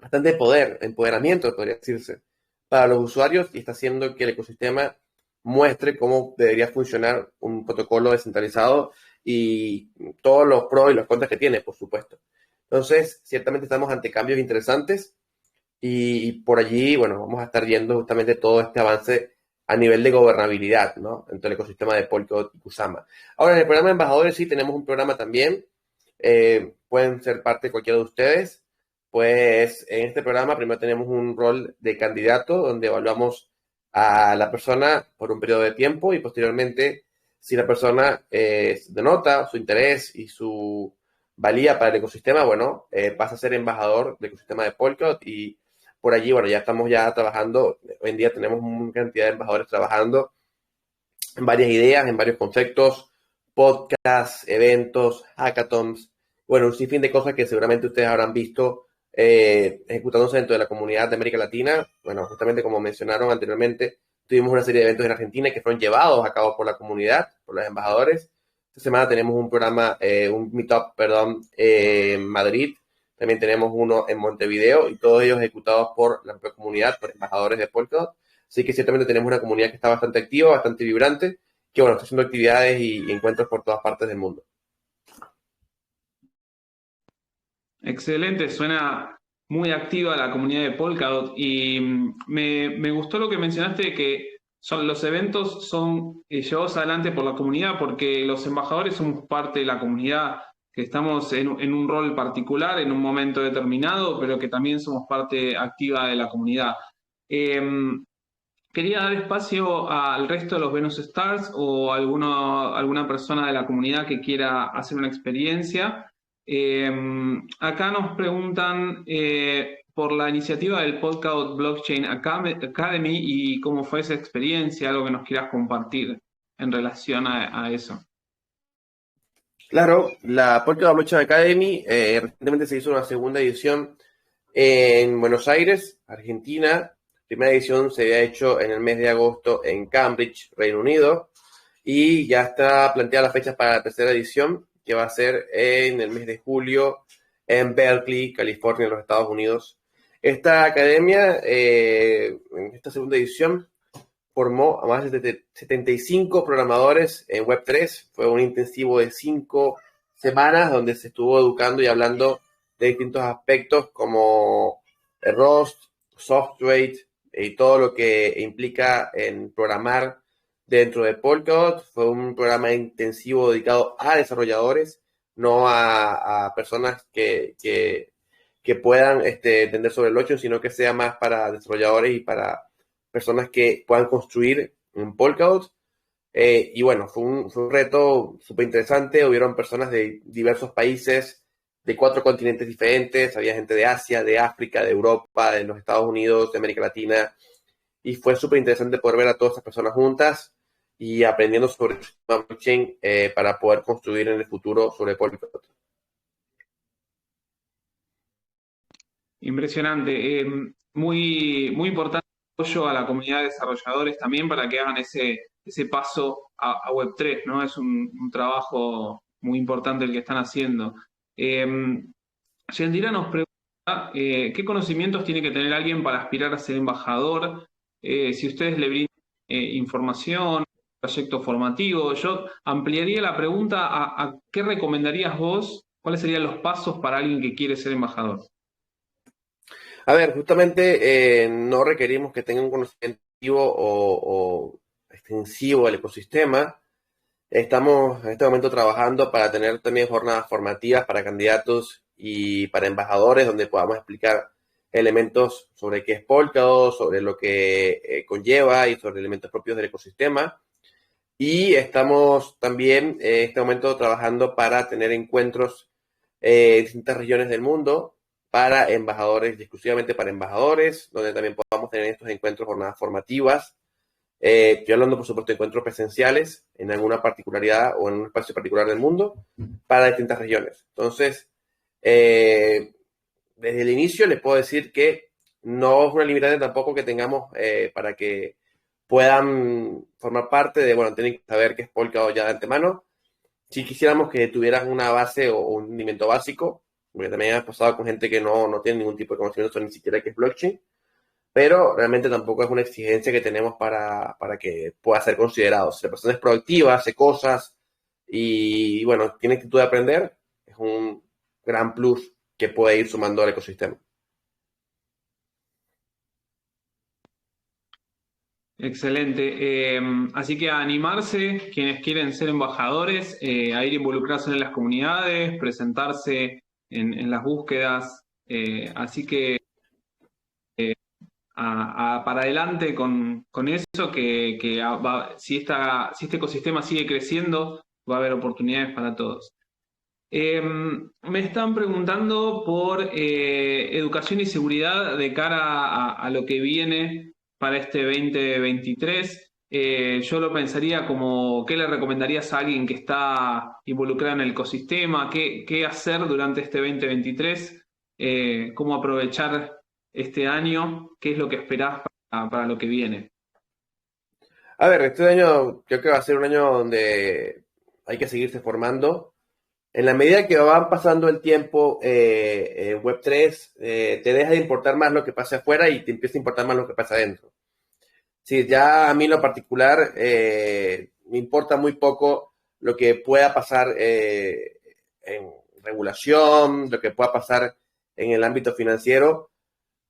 bastante poder, empoderamiento, podría decirse, para los usuarios, y está haciendo que el ecosistema muestre cómo debería funcionar un protocolo descentralizado y todos los pros y los contras que tiene, por supuesto. Entonces, ciertamente estamos ante cambios interesantes y por allí, bueno, vamos a estar viendo justamente todo este avance a nivel de gobernabilidad, ¿no? Dentro del ecosistema de Polkadot y Kusama. Ahora, en el programa de embajadores sí tenemos un programa también. Pueden ser parte de cualquiera de ustedes. Pues en este programa primero tenemos un rol de candidato donde evaluamos a la persona por un periodo de tiempo y posteriormente, si la persona denota su interés y su valía para el ecosistema, bueno, pasa a ser embajador del ecosistema de Polkadot, y por allí, bueno, ya estamos trabajando. Hoy en día tenemos una cantidad de embajadores trabajando en varias ideas, en varios conceptos, podcasts, eventos, hackathons, bueno, un sinfín de cosas que seguramente ustedes habrán visto ejecutándose dentro de la comunidad de América Latina. Bueno, justamente como mencionaron anteriormente, tuvimos una serie de eventos en Argentina que fueron llevados a cabo por la comunidad, por los embajadores. Esta semana tenemos un programa, un meetup, perdón, en Madrid. También tenemos uno en Montevideo, y todos ellos ejecutados por la propia comunidad, por embajadores de Polkadot. Así que ciertamente tenemos una comunidad que está bastante activa, bastante vibrante, que bueno, está haciendo actividades y encuentros por todas partes del mundo. Excelente, suena muy activa la comunidad de Polkadot, y me gustó lo que mencionaste, que los eventos son llevados adelante por la comunidad porque los embajadores somos parte de la comunidad, que estamos en un rol particular, en un momento determinado, pero que también somos parte activa de la comunidad. Quería dar espacio al resto de los Venus Stars o alguna persona de la comunidad que quiera hacer una experiencia. Acá nos preguntan por la iniciativa del Polkadot Blockchain Academy y cómo fue esa experiencia, algo que nos quieras compartir en relación a eso. Claro, la Polkadot Blockchain Academy recientemente se hizo una segunda edición en Buenos Aires, Argentina. La primera edición se había hecho en el mes de agosto en Cambridge, Reino Unido, y ya está planteada la fecha para la tercera edición, que va a ser en el mes de julio en Berkeley, California, en los Estados Unidos. Esta academia, en esta segunda edición, formó a más de 75 programadores en Web3. Fue un intensivo de 5 semanas donde se estuvo educando y hablando de distintos aspectos como Rust, Software y todo lo que implica en programar dentro de Polkadot. Fue un programa intensivo dedicado a desarrolladores, no a personas que puedan entender sobre el blockchain, sino que sea más para desarrolladores y para personas que puedan construir en Polkadot. Y bueno, fue un reto súper interesante. Hubieron personas de diversos países, de 4 continentes diferentes. Había gente de Asia, de África, de Europa, de los Estados Unidos, de América Latina. Y fue súper interesante poder ver a todas esas personas juntas y aprendiendo sobre blockchain para poder construir en el futuro sobre Polkadot. Impresionante. Muy, muy importante el apoyo a la comunidad de desarrolladores también para que hagan ese paso a Web3, ¿no? Es un trabajo muy importante el que están haciendo. Yandira nos pregunta ¿qué conocimientos tiene que tener alguien para aspirar a ser embajador? Si ustedes le brindan información, proyecto formativo. Yo ampliaría la pregunta a ¿qué recomendarías vos? ¿Cuáles serían los pasos para alguien que quiere ser embajador? A ver, justamente no requerimos que tengan un conocimiento o extensivo del ecosistema. Estamos en este momento trabajando para tener también jornadas formativas para candidatos y para embajadores donde podamos explicar elementos sobre qué es Polkadot, sobre lo que conlleva y sobre elementos propios del ecosistema. Y estamos también en este momento trabajando para tener encuentros en distintas regiones del mundo para embajadores, exclusivamente para embajadores, donde también podamos tener estos encuentros, jornadas formativas. Estoy hablando, por supuesto, de encuentros presenciales en alguna particularidad o en un espacio particular del mundo para distintas regiones. Entonces, desde el inicio les puedo decir que no es una limitante tampoco que tengamos para que puedan formar parte de, bueno, tienen que saber qué es Polkadot ya de antemano. Si quisiéramos que tuvieran una base o un rendimiento básico, porque también ha pasado con gente que no tiene ningún tipo de conocimiento ni siquiera qué es blockchain, pero realmente tampoco es una exigencia que tenemos para que pueda ser considerado. Si la persona es proactiva, hace cosas y bueno, tiene actitud de aprender, es un gran plus que puede ir sumando al ecosistema. Excelente. Así que a animarse, quienes quieren ser embajadores, a ir involucrarse en las comunidades, presentarse en las búsquedas. Así que para adelante con eso, si este ecosistema sigue creciendo, va a haber oportunidades para todos. Me están preguntando por educación y seguridad de cara a lo que viene para este 2023. Yo lo pensaría como, ¿qué le recomendarías a alguien que está involucrado en el ecosistema? ¿Qué hacer durante este 2023? ¿Cómo aprovechar este año? ¿Qué es lo que esperás para lo que viene? A ver, este año creo que va a ser un año donde hay que seguirse formando. En la medida que va pasando el tiempo en Web3, te deja de importar más lo que pasa afuera y te empieza a importar más lo que pasa adentro. Sí, ya a mí en lo particular me importa muy poco lo que pueda pasar en regulación, lo que pueda pasar en el ámbito financiero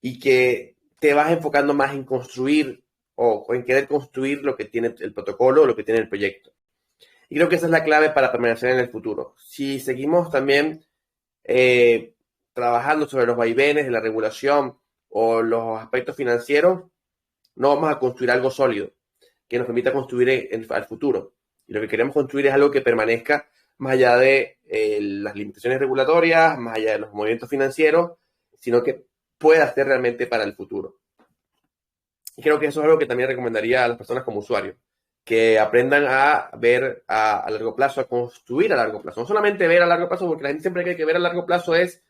y que te vas enfocando más en construir o en querer construir lo que tiene el protocolo o lo que tiene el proyecto. Y creo que esa es la clave para permanecer en el futuro. Si seguimos también trabajando sobre los vaivenes de la regulación o los aspectos financieros, no vamos a construir algo sólido que nos permita construir al futuro. Y lo que queremos construir es algo que permanezca más allá de las limitaciones regulatorias, más allá de los movimientos financieros, sino que pueda ser realmente para el futuro. Y creo que eso es algo que también recomendaría a las personas como usuarios, que aprendan a ver a largo plazo, a construir a largo plazo. No solamente ver a largo plazo, porque la gente siempre cree que ver a largo plazo es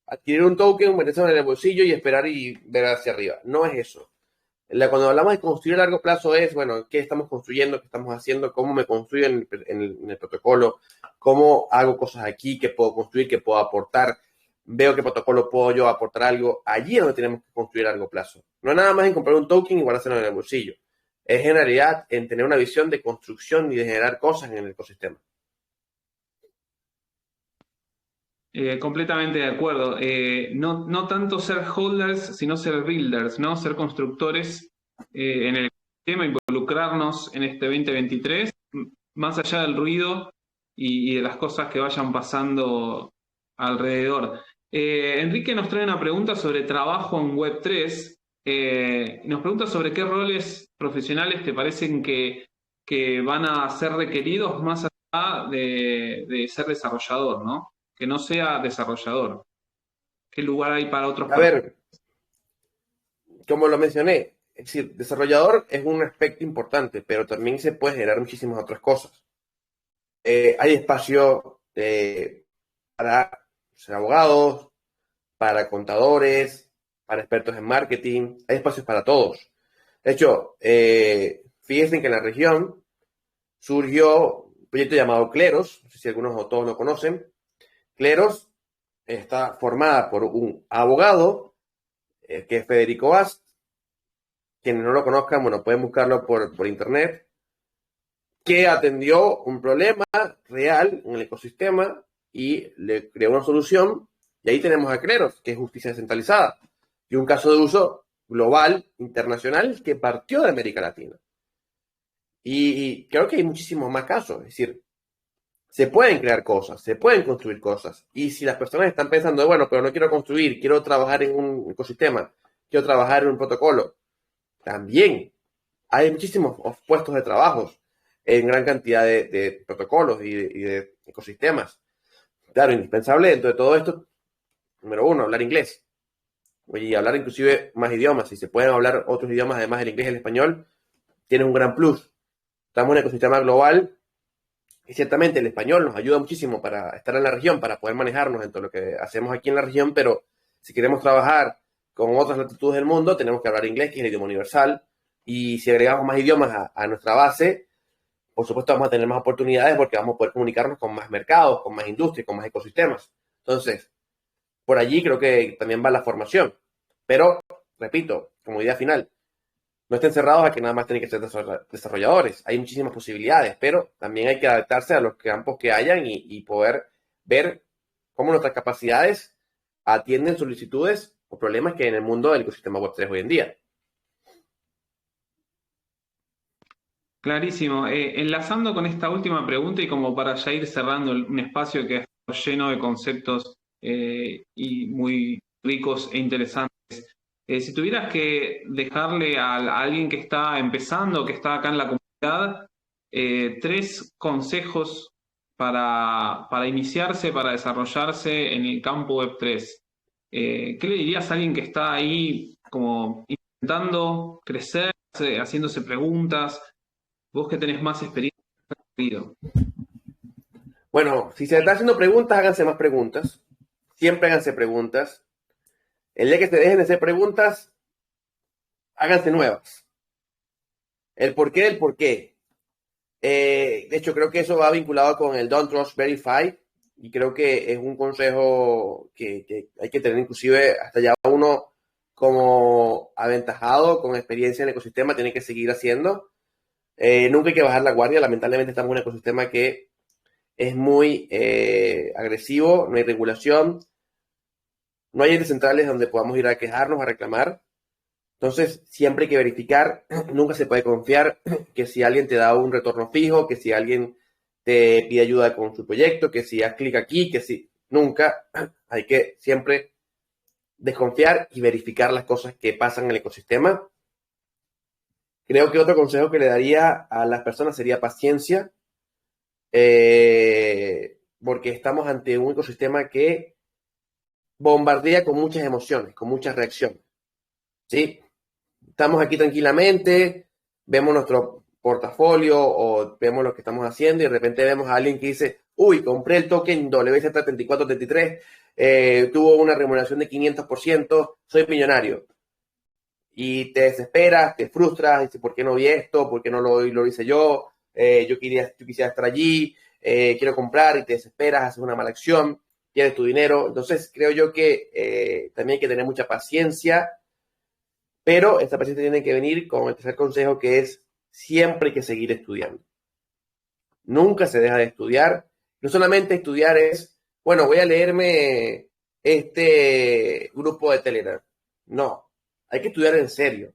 adquirir un token, meterse en el bolsillo y esperar y ver hacia arriba. No es eso. Cuando hablamos de construir a largo plazo es, bueno, ¿qué estamos construyendo? ¿Qué estamos haciendo? ¿Cómo me construyo en el protocolo? ¿Cómo hago cosas aquí? ¿Qué puedo construir? ¿Qué puedo aportar? Veo qué protocolo puedo yo aportar algo. Allí es donde tenemos que construir a largo plazo. No es nada más en comprar un token y guardárselo en el bolsillo. Es en realidad en tener una visión de construcción y de generar cosas en el ecosistema. Completamente de acuerdo. No tanto ser holders, sino ser builders, ¿no? Ser constructores en el ecosistema, involucrarnos en este 2023, más allá del ruido y de las cosas que vayan pasando alrededor. Enrique nos trae una pregunta sobre trabajo en Web3. Nos pregunta sobre qué roles profesionales te parecen que van a ser requeridos más allá de ser desarrollador, ¿no? Que no sea desarrollador. ¿Qué lugar hay para otros? A ver, como lo mencioné, es decir, desarrollador es un aspecto importante, pero también se puede generar muchísimas otras cosas. Hay espacio para ser abogados, para contadores, para expertos en marketing, hay espacios para todos. De hecho, fíjense que en la región surgió un proyecto llamado Kleros, no sé si algunos o todos lo conocen. Kleros está formada por un abogado, que es Federico Bast. Quienes no lo conozcan, bueno, pueden buscarlo por internet, que atendió un problema real en el ecosistema y le creó una solución. Y ahí tenemos a Kleros, que es justicia descentralizada, y un caso de uso global, internacional, que partió de América Latina. Y creo que hay muchísimos más casos. Es decir, se pueden crear cosas, se pueden construir cosas. Y si las personas están pensando, bueno, pero no quiero construir, quiero trabajar en un ecosistema, quiero trabajar en un protocolo, también hay muchísimos puestos de trabajo en gran cantidad de protocolos y de ecosistemas. Claro, indispensable dentro de todo esto, número uno, hablar inglés. Y hablar inclusive más idiomas. Si se pueden hablar otros idiomas además del inglés y el español, tienes un gran plus. Estamos en un ecosistema global y ciertamente el español nos ayuda muchísimo para estar en la región, para poder manejarnos en todo lo que hacemos aquí en la región, pero si queremos trabajar con otras latitudes del mundo, tenemos que hablar inglés, que es el idioma universal, y si agregamos más idiomas a nuestra base, por supuesto vamos a tener más oportunidades porque vamos a poder comunicarnos con más mercados, con más industria, con más ecosistemas. Entonces, por allí creo que también va la formación. Pero, repito, como idea final, no estén cerrados a que nada más tienen que ser desarrolladores. Hay muchísimas posibilidades, pero también hay que adaptarse a los campos que hayan y poder ver cómo nuestras capacidades atienden solicitudes o problemas que hay en el mundo del ecosistema Web3 hoy en día. Clarísimo. Enlazando con esta última pregunta y como para ya ir cerrando un espacio que es lleno de conceptos y muy ricos e interesantes. Si tuvieras que dejarle a alguien que está empezando, que está acá en la comunidad, 3 consejos para iniciarse, para desarrollarse en el campo Web3, ¿qué le dirías a alguien que está ahí como intentando crecer, haciéndose preguntas? Vos que tenés más experiencia. Bueno, si se están haciendo preguntas, háganse más preguntas. Siempre háganse preguntas. El día que se dejen de hacer preguntas, háganse nuevas. El por qué. De hecho, creo que eso va vinculado con el Don't Trust, Verify. Y creo que es un consejo que hay que tener inclusive hasta ya uno como aventajado, con experiencia en el ecosistema, tiene que seguir haciendo. Nunca hay que bajar la guardia. Lamentablemente estamos en un ecosistema que es muy agresivo, no hay regulación, no hay entes centrales donde podamos ir a quejarnos, a reclamar. Entonces, siempre hay que verificar, nunca se puede confiar que si alguien te da un retorno fijo, que si alguien te pide ayuda con su proyecto, que si haz clic aquí, que si nunca, hay que siempre desconfiar y verificar las cosas que pasan en el ecosistema. Creo que otro consejo que le daría a las personas sería paciencia, porque estamos ante un ecosistema que bombardea con muchas emociones, con muchas reacciones, ¿sí? Estamos aquí tranquilamente, vemos nuestro portafolio o vemos lo que estamos haciendo y de repente vemos a alguien que dice, uy, compré el token WZ3433, tuvo una remuneración de 500%, soy millonario. Y te desesperas, te frustras, dices, ¿por qué no vi esto? ¿Por qué no lo hice yo? Yo quisiera estar allí, quiero comprar y te desesperas, haces una mala acción, pierdes tu dinero. Entonces creo yo que también hay que tener mucha paciencia, pero esta paciencia tiene que venir con el tercer consejo, que es siempre hay que seguir estudiando. Nunca se deja de estudiar. No solamente estudiar es, bueno, voy a leerme este grupo de Telegram. No, hay que estudiar en serio.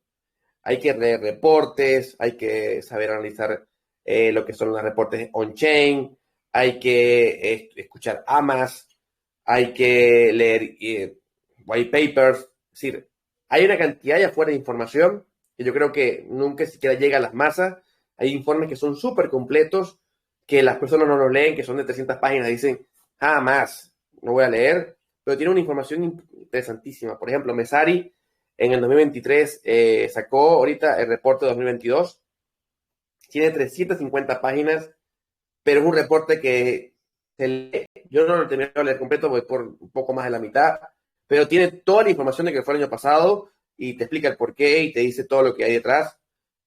Hay que leer reportes, hay que saber analizar lo que son los reportes on-chain, hay que escuchar AMAs, hay que leer white papers. Es decir, hay una cantidad allá afuera de información que yo creo que nunca siquiera llega a las masas. Hay informes que son súper completos, que las personas no los leen, que son de 300 páginas, dicen, jamás, no voy a leer, pero tiene una información interesantísima. Por ejemplo, Messari en el 2023 sacó ahorita el reporte de 2022, tiene 350 páginas, pero es un reporte que se lee. Yo no lo terminé de leer completo, voy por un poco más de la mitad, pero tiene toda la información de que fue el año pasado y te explica el porqué y te dice todo lo que hay detrás.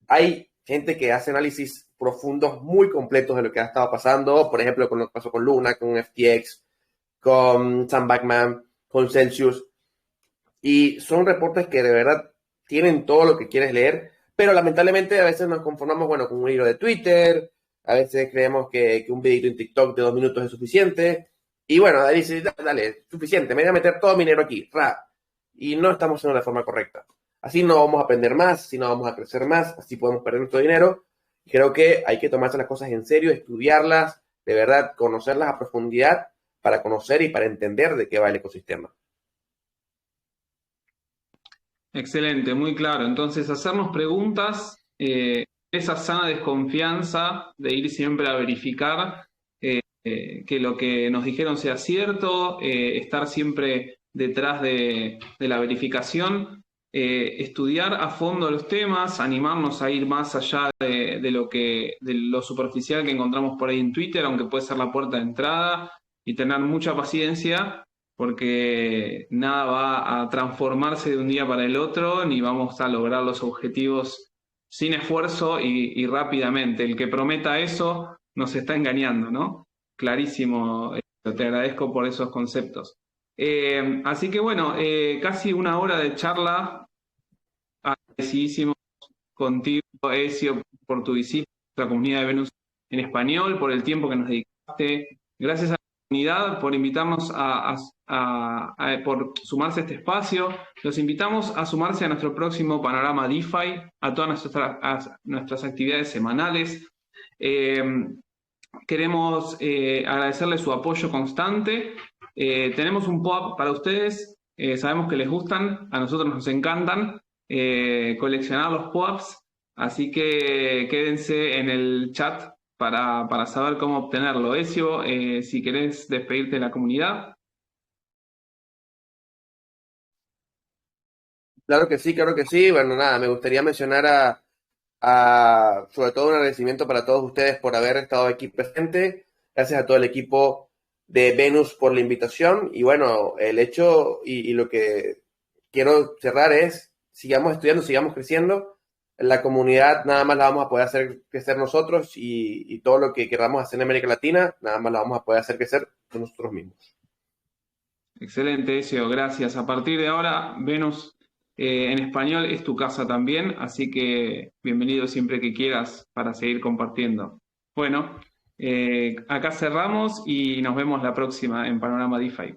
Hay gente que hace análisis profundos muy completos de lo que ha estado pasando, por ejemplo, con lo que pasó con Luna, con FTX, con Sam Bankman, con Celsius, y son reportes que de verdad tienen todo lo que quieres leer, pero lamentablemente a veces nos conformamos, bueno, con un hilo de Twitter, a veces creemos que un videito en TikTok de 2 minutos es suficiente, y bueno, ahí dice, dale, suficiente, me voy a meter todo mi dinero aquí, y no estamos haciendo la forma correcta. Así no vamos a aprender más, así no vamos a crecer más, así podemos perder nuestro dinero. Creo que hay que tomarse las cosas en serio, estudiarlas, de verdad, conocerlas a profundidad para conocer y para entender de qué va el ecosistema. Excelente, muy claro. Entonces, hacernos preguntas, esa sana desconfianza de ir siempre a verificar que lo que nos dijeron sea cierto, estar siempre detrás de la verificación, estudiar a fondo los temas, animarnos a ir más allá de lo superficial que encontramos por ahí en Twitter, aunque puede ser la puerta de entrada, y tener mucha paciencia porque nada va a transformarse de un día para el otro, ni vamos a lograr los objetivos sin esfuerzo y rápidamente. El que prometa eso nos está engañando, ¿no? Clarísimo, te agradezco por esos conceptos. Así que bueno, casi una hora de charla, agradecidísimo contigo, Ezio, por tu visita a la comunidad de Venus en español, por el tiempo que nos dedicaste. Gracias a la comunidad por invitarnos por sumarse a este espacio. Los invitamos a sumarse a nuestro próximo panorama DeFi, a todas nuestras actividades semanales. Queremos agradecerles su apoyo constante. Tenemos un pop para ustedes. Sabemos que les gustan, a nosotros nos encantan coleccionar los POAPs, así que quédense en el chat para saber cómo obtenerlo. Ezio, si querés despedirte de la comunidad. Claro que sí, claro que sí. Bueno, nada, me gustaría mencionar sobre todo un agradecimiento para todos ustedes por haber estado aquí presente. Gracias a todo el equipo de Venus por la invitación. Y bueno, el hecho y lo que quiero cerrar es, sigamos estudiando, sigamos creciendo. La comunidad nada más la vamos a poder hacer crecer nosotros y todo lo que queramos hacer en América Latina, nada más la vamos a poder hacer crecer nosotros mismos. Excelente, Ezio, gracias. A partir de ahora, Venus en español es tu casa también, así que bienvenido siempre que quieras para seguir compartiendo. Bueno, acá cerramos y nos vemos la próxima en Panorama DeFi.